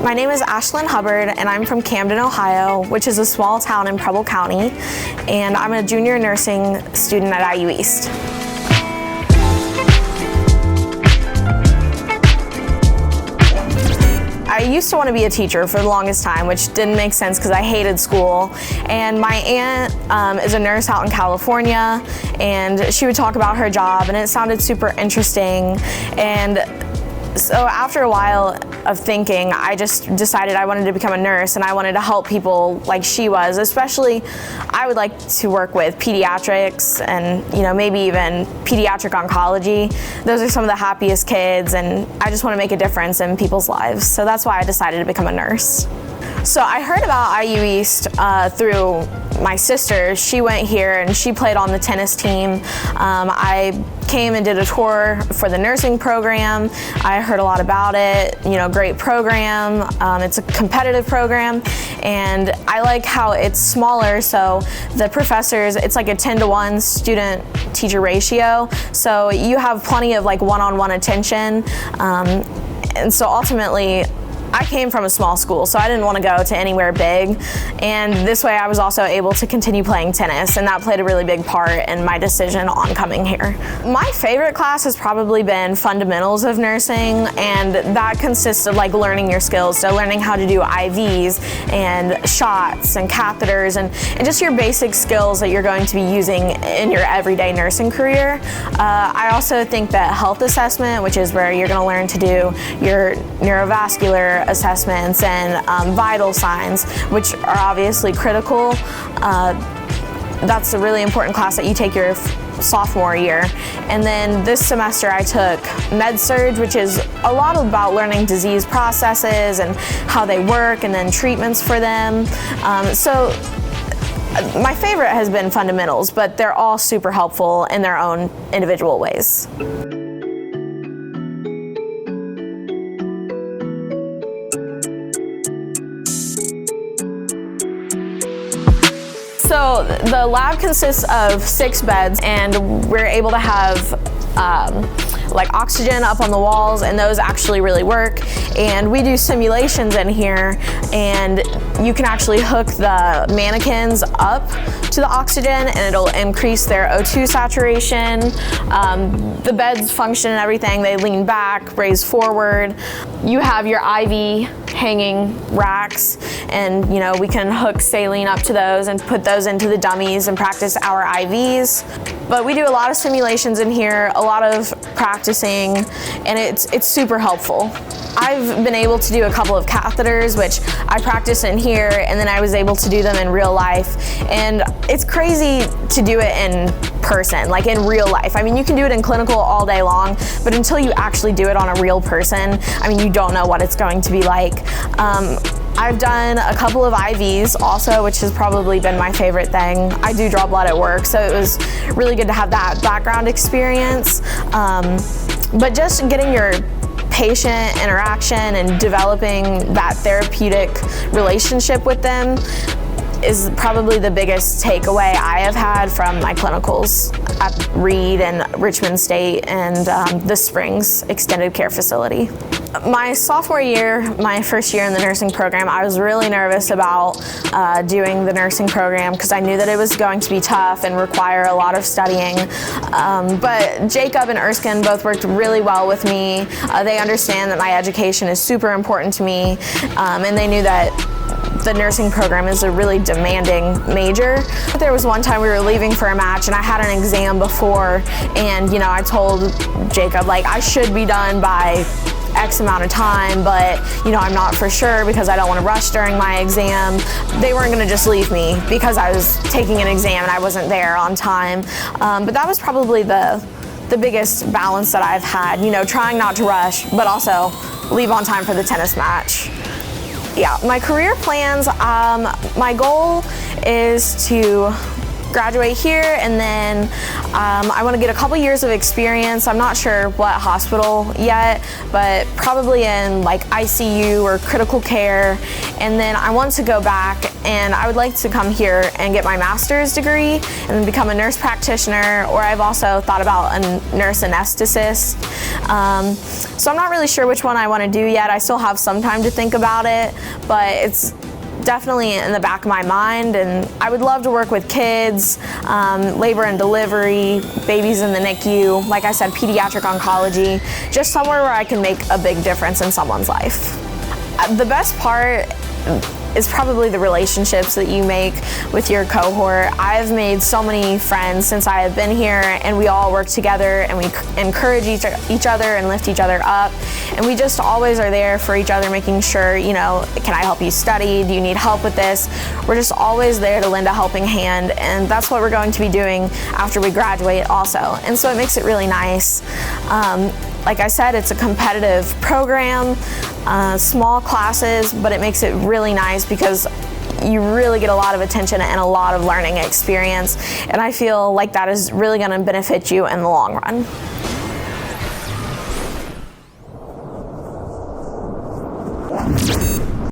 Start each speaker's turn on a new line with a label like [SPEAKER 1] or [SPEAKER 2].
[SPEAKER 1] My name is Ashlyn Hubbard, and I'm from Camden, Ohio, which is a small town in Preble County, and I'm a junior nursing student at IU East. I used to want to be a teacher for the longest time, which didn't make sense because I hated school. And my aunt is a nurse out in California, and she would talk about her job, and it sounded super interesting. And so after a while of thinking, I just decided I wanted to become a nurse, and I wanted to help people like she was. Especially, I would like to work with pediatrics and maybe even pediatric oncology. Those are some of the happiest kids, and I just want to make a difference in people's lives. So that's why I decided to become a nurse. So I heard about IU East through my sister. She went here and she played on the tennis team. I came and did a tour for the nursing program. I heard a lot about it, great program. It's a competitive program, and I like how it's smaller, so the professors, it's like a 10-to-1 student-teacher ratio, so you have plenty of one-on-one attention, and so ultimately, I came from a small school, so I didn't want to go to anywhere big, and this way I was also able to continue playing tennis, and that played a really big part in my decision on coming here. My favorite class has probably been fundamentals of nursing, and that consists of learning your skills, so learning how to do IVs and shots and catheters and just your basic skills that you're going to be using in your everyday nursing career. I also think that health assessment, which is where you're going to learn to do your neurovascular assessments and vital signs, which are obviously critical. That's a really important class that you take your sophomore year. And then this semester I took med-surg, which is a lot about learning disease processes and how they work and then treatments for them. So my favorite has been fundamentals, but they're all super helpful in their own individual ways. So the lab consists of 6 beds, and we're able to have oxygen up on the walls, and those actually really work. And we do simulations in here, and you can actually hook the mannequins up to the oxygen, and it'll increase their O2 saturation. The beds function and everything. They lean back, raise forward. You have your IV hanging racks, and we can hook saline up to those and put those into the dummies and practice our IVs. But we do a lot of simulations in here, a lot of practicing, and it's super helpful. I've been able to do a couple of catheters, which I practice in here, and then I was able to do them in real life. And it's crazy to do it in person, in real life. I mean, you can do it in clinical all day long, but until you actually do it on a real person, you don't know what it's going to be like. I've done a couple of IVs also, which has probably been my favorite thing. I do draw blood at work, so it was really good to have that background experience. But just getting your patient interaction and developing that therapeutic relationship with them is probably the biggest takeaway I have had from my clinicals at Reed and Richmond State and the Springs Extended Care Facility. My sophomore year, my first year in the nursing program, I was really nervous about doing the nursing program because I knew that it was going to be tough and require a lot of studying. But Jacob and Erskine both worked really well with me. They understand that my education is super important to me, and they knew that the nursing program is a really demanding major. There was one time we were leaving for a match and I had an exam before, and I told Jacob I should be done by X amount of time, but I'm not for sure because I don't want to rush during my exam. They weren't going to just leave me because I was taking an exam and I wasn't there on time. But that was probably the biggest balance that I've had, trying not to rush, but also leave on time for the tennis match. Yeah, my career plans, my goal is to graduate here, and then I want to get a couple years of experience. I'm not sure what hospital yet, but probably in like ICU or critical care. And then I want to go back, and I would like to come here and get my master's degree and then become a nurse practitioner, or I've also thought about a nurse anesthetist. So I'm not really sure which one I want to do yet. I still have some time to think about it, but it's definitely in the back of my mind, and I would love to work with kids, labor and delivery, babies in the NICU, like I said, pediatric oncology, just somewhere where I can make a big difference in someone's life. The best part is probably the relationships that you make with your cohort. I've made so many friends since I have been here, and we all work together and we encourage each other and lift each other up, and we just always are there for each other, making sure, you know, can I help you study? Do you need help with this? We're just always there to lend a helping hand, and that's what we're going to be doing after we graduate also, and so it makes it really nice. Like I said, it's a competitive program, small classes, but it makes it really nice because you really get a lot of attention and a lot of learning experience, and I feel like that is really going to benefit you in the long run.